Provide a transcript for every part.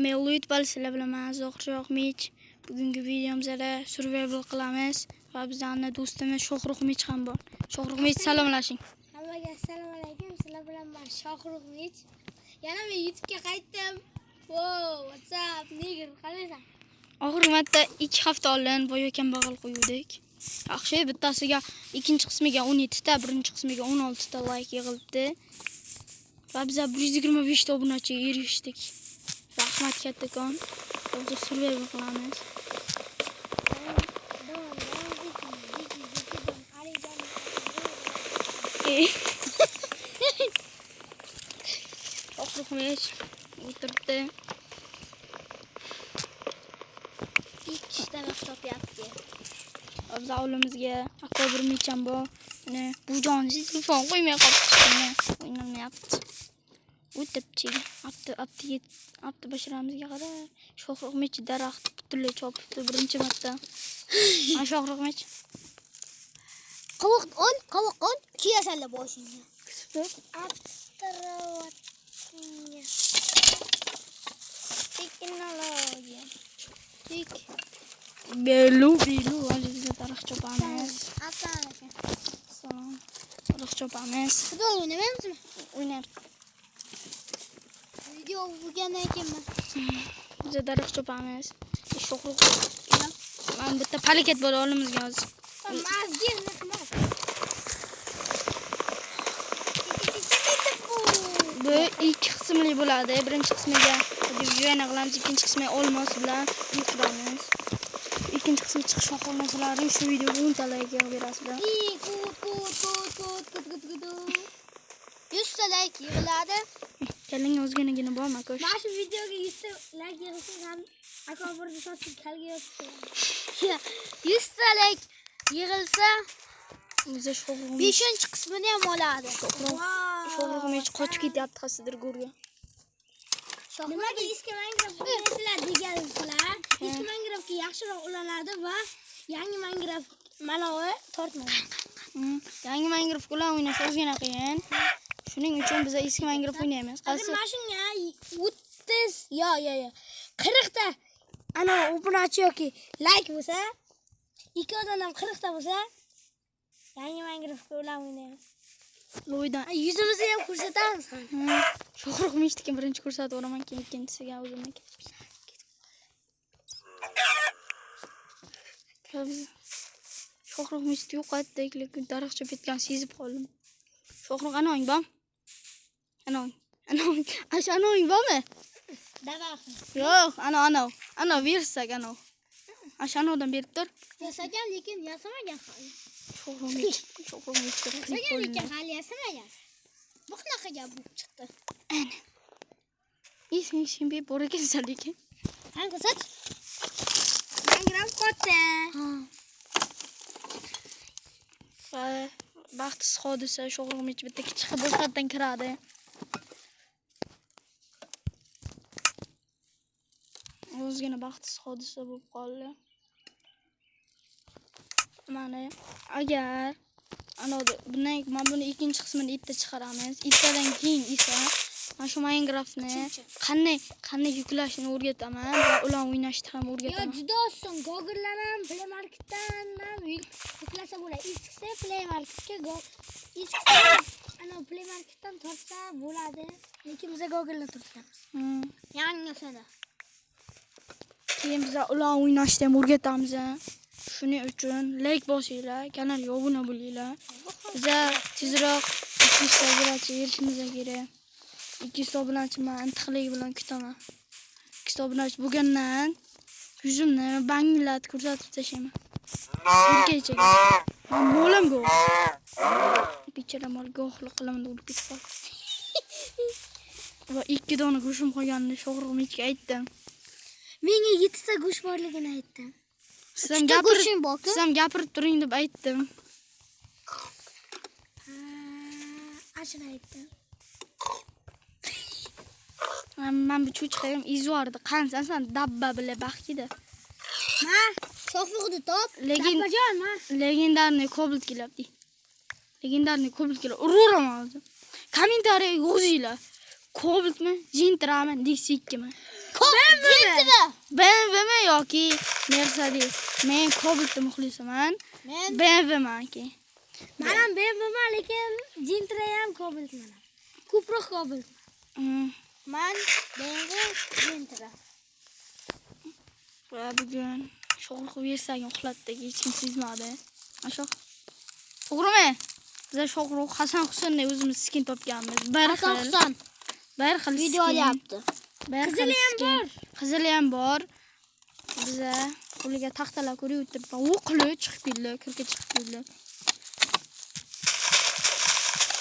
Hammayo'g'li yutib sizlar bilan men Zohir Shohmich. Bugungi videomizda survival qilamiz va bizning do'stimiz Shohruxmich ham bor. Shohruxmich salomlashing. Hammaga assalomu alaykum. Sizlar bilan men Shohruxmich. Yana men YouTube'ga qaytdim. Wow, what's up? Nigger, qalaysan? Oxirgi marta 2 hafta oldin boya kambag'al qo'ydik. Yaxshi, bittasiga ikkinchi qismiga 17 ta, birinchi qismiga 16 ta like yig'ildi. Va biz 125 ta obunachiga erishdik. Rahmat kattakon. Hozir survival qilamiz. Shohruxmich o'tiribdi. Ikkita vaqt topyapti. Biz ovulimizga akobir mecham bor. Mana bu jonsiz telefon qo'ymay qolibdi. O'ynalmayapti. O'tibchi. Apti bashiramizga qadar Shohruxmich daraxt butunlay chopibdi birinchi marta. Mana Shohruxmich. Qovoq ol, kiyasanlar boshingga. Abstravatga. Texnologiya. Belu, hozir biz daraxt chopamiz. Assalomu alaykum. Salom. Daraxt chopamiz. Futbol o'ynamaymizmi? O'ynayapti. Video bo'lgandan keyinmi? Biz daraxt chopamiz. Shohruxmich. Men bitta palakat bor olimizga hozir. Bu ilk qismli bo'ladi. Birinchi qismiga videoni qilamiz, ikkinchi qismiga olmos bilan qilamiz. İkinci qismi chiqish xohlamasalaring shu videoga 10 ta like yig'ib berasizlar. 100 ta like yig'iladi. Kalingga o'zganagina borma ko'sh. Mana shu videoga 100 ta like yig'ilsa ham akobirni sotib kalga yotdi. 100 ta like yig'ilsa biza Shohruxmich 5-qismini ham oladi. Shohruxmich qochib ketyapti qasidir go'rga. Nimaga eski Minecraft o'ynasizlar degansizlar? Eski Minecraftga yaxshiroq ulanadi va yangi Minecraft manavi tortmaydi. Yangi Minecraft bilan o'ynash ozgina qiyin. Shuning uchun biz eski Minecraft o'ynaymiz. Qaysi mashina 30 yo 40 ta ana obunachi yoki like bo'lsa, ikki odamdan 40 ta bo'lsa, yangi Minecraft bilan o'ynaymiz. Loydan yuzimizni ham ko'rsatamiz. Shohruxmichga birinchi ko'rsatib o'raman, keyin ikkinchisiga o'zimniki. Shohruxmich yo'qotdik, lekin daraxt chopib ketganini sezib qoldim. Shohrux anoing bormi? Anoing. Asha anoing bormi? Daraxt. Yo'q, ana versak ana. Asha anodan berib tur. Yasagan lekin yasamagan hali. Shohruxmich lekin hali yasamagan. Bu qanaqa gap bo'lib chiqdi? Ana. Sen bir bor ekansan lekin. Qani ko'rsat. Minecraft qotdi. Va baxtsiz hodisa Shohruxmich bitta kichik boshqatdan kiradi. O'zgina baxtsiz hodisa bo'lib qoldi. Mana agar bundan men buni ikkinchi qismini itda chiqaramiz. Ittadan keyin esa mana shu Minecraftni qanday yuklashni o'rgataman va ular o'ynashni ham o'rgataman. Yo, juda oson. Google'dan Play Marketdan yuklasa bo'ladi. Eskisi Play Marketga ana Play Marketdan tortsa bo'ladi. Lekin biz Google'dan tortamiz. Yangisini. Keyin biz ular o'ynashni ham o'rgatamiz. Shuning uchun like bosinglar, kanalga obuna bo'linglar. Biz tezroq 200 ta obunachi erishimiz kerak. 200 ta obunachi men intiqlik bilan kutaman. 200 ta obunachi bo'lgandan yuzimni banglatib ko'rsatib tashlayman. Kechaga. Mo'lam go. Bichara mol go'xlik qilaman deb ketib qoldi. Va 2 dona go'shim qolganini Shohruxmichga aytdim. Menga 7 ta go'sh borligini aytdim. Sizam gapirib turing deb aytdim. Ashuna aytdim. Men bu cho'chqayim izvordi. Qansan dabba bilan baxkida. Ma, Shohruxni top. Dabbajon, ma. Legendarniy kobalt kelibdi. Legendarniy kobalt kelib. Uraman hozir. Kommentariyaga yozinglar. Kobaltmi, Jintrami, D8mi? BMWmi yoki Mercedes? Men Cobalt'ni muxlisiman. BMW manki. Men ham BMW lekin Gentra ham Cobalt mana. Ko'proq Cobalt. Men BMW Gentra. Va bugun sho'g'riq bersang uxlatdik, hech kim sezmadi. Asho. To'g'rimi? Biz sho'g'riq Hasan Husaynni o'zimiz skin topganmiz. Bir xil Video olyapti. Qizili ham bor. Qizili ham bor. Biza qo'liga taxtalar ko'rib o'tirib, o'qli chiqib keldi, kirga chiqib keldi.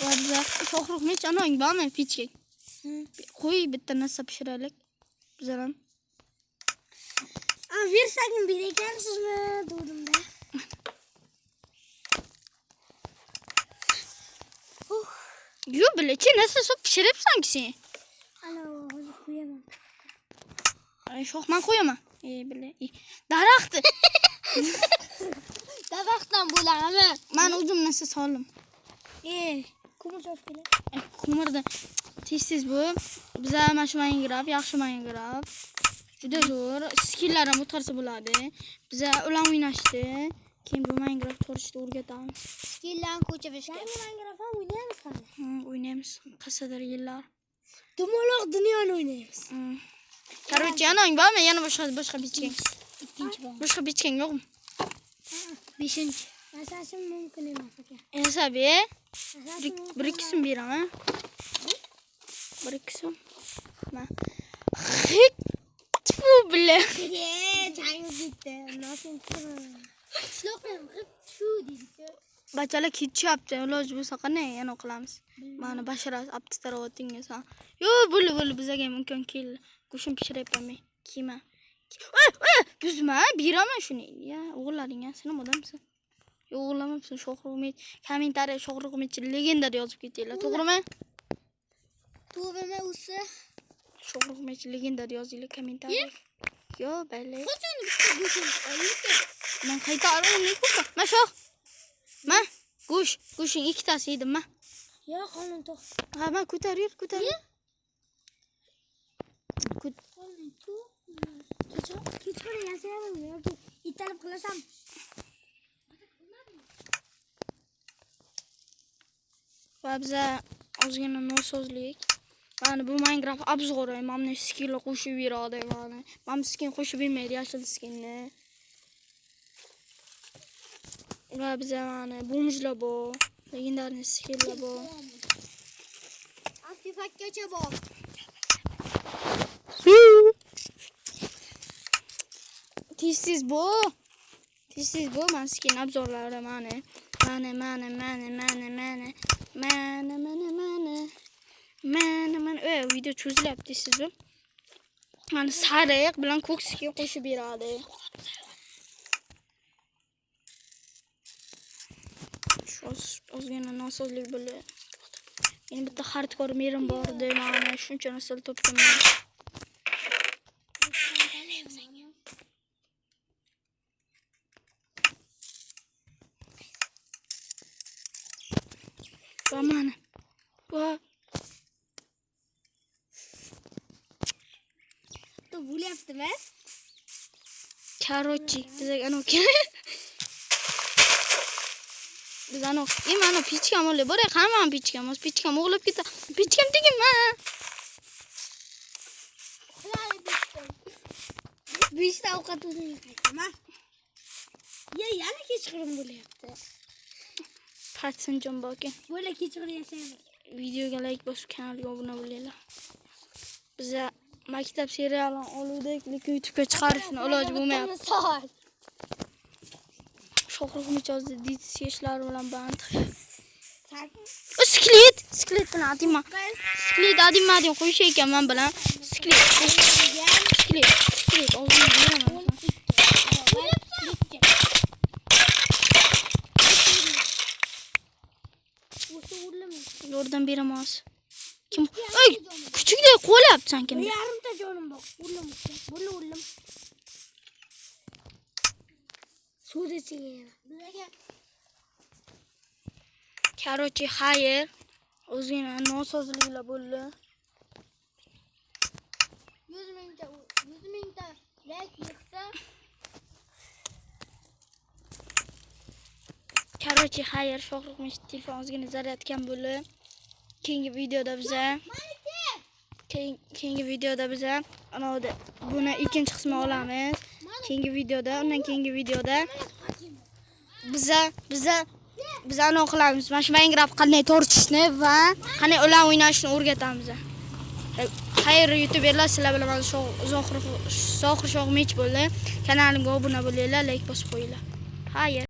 Va biza sho'g'riq nech anong bormi pechka? Qo'y bitta narsa pishiraylik. Biz ham. Versagim bir ekansizmi deganda. Yo bilechi narsa so'p pishiribsan sen. Ana hozir qo'yaman. Ay sho'xman qo'yaman. Bile. Daraxtni. Daraxtdan bo'ladimi? Men o'zim narsa soldim. Ko'mir cho'p kelar. Ko'mirda tez bu. Biza mana shu Minecraft, yaxshi Minecraft. Juda zo'r. Skilllar ham o'tqarsa bo'ladi. Biza ular o'ynashdi. Keyin bu Minecraft to'g'risida o'rgatamiz. Skilllarni ko'chirishga. Minecraft ham o'ynaymiz hali. O'ynaymiz. Qasadir yillar. Dumaloq dunyoni o'ynaymiz. Короче, anang bormi? Yana boshqa bichgan. Ikkinchi bor. Boshqa bichgan yo'qmi? 5-chi. Asasım mumkin emas aka. Hisobi? 1-2 so'm beraman. 1-2 so'm. Ma. Tfu bile. Changiz bitti. Nosin Shloqim shu deydi. Bachalar ketyapti. Iloji bo'lsa qanday yana qilamiz. Mana basharat apti tarovatinga san. Yo, bo'ldi bizaga mumkin kel. Go'shin pishiryapman men. Kiyma. Buzma, beraman shuni. Ya, o'g'illaring, sen ham odamsan. Yo, o'g'illamabsan, sho'g'riq. Kommentariya sho'g'riq legenda yozib ketinglar, to'g'rimi? To'g'rimi o'zi? Sho'g'riq legenda yozinglar kommentariya. Yo, balli. Qachon bitta go'shin olibdi? Men qaytarib ko'rdim. Ma sho'x. Ma, go'shing ikkitasi yedim, ma. Yo, qonun to'q. Ha, ma ko'tar. Kechqurun yasayapman yoki italib qilasam. Va biza ozgina nosozlik. Mana bu Minecraft obzori, mana skin qo'shib beradi mana. Mana skin qo'shib bermaydi, yashil skinni. Va biza mana bomjlar bor, legendarniy skinlar bor. Artefaktgacha bor. Tez bu mana skin obzorlari mana. Video cho'zilyapti siz bu. Mana sariq bilan ko'k skin qo'shib beradi. Ozgina nosozlik bo'ldi. Meni bitta hardcore merim bor edi, mana shuncha narsa topganman. Va mana. Va To bo'lyaptimi? Короче, biz ano mana pichkam olib boray, hamma pichkam o'g'lab ketdi. Pichkam tegimma. Beshta ovqat o'zimga qaytaman. Yana kechqurun bo'lyapti. Patsinjon bor ekan. Bo'la kechqurun yashaymiz. Videoga like bosib, kanalga obuna bo'linglar. Biz maktab serialini oluvdik, lekin YouTube'ga chiqarishni iloji bo'lmayapti. Sho'g'riq mijozli ditsiyashlar bilan band. Sklet bilan adima. Sklet adimadim qo'yish ekan men bilan. Sklet. O'zim beraman. Yordam beramiz. Kim? Ey, kuchukdek qo'lyapsan kim? Yarimta jonim bor. O'lim. Suvda chigaydi. Короче, xayr. O'zingizga nosozliklar bo'ldi. 100 mingta Like yiqsa. Короче, xayr, sho'xliqmish telefon ozgina zaryadkan bo'lib. Keyingi videoda biza ana buni ikkinchi qismi olamiz. Keyingi videoda, undan keyingi videoda biza anaqa qilamiz. Mana shu Minecraft qanday tortishni va qanday ular o'ynashni o'rgatamiz. Xayr, YouTuberlar, sizlar bilan Zohir Sho'g'mich bo'ldi. Kanalimga obuna bo'linglar, like bosib qo'yinglar. Xayr.